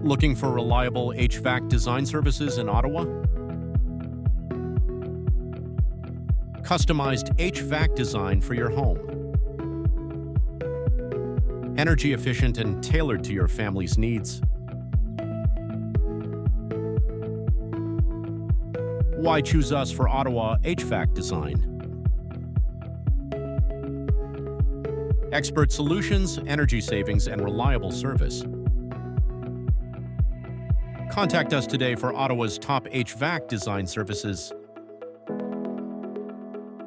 Looking for reliable HVAC design services in Ottawa? Customized HVAC design for your home. Energy efficient and tailored to your family's needs. Why choose us for Ottawa HVAC design? Expert solutions, energy savings, and reliable service. Contact us today for Ottawa's top HVAC design services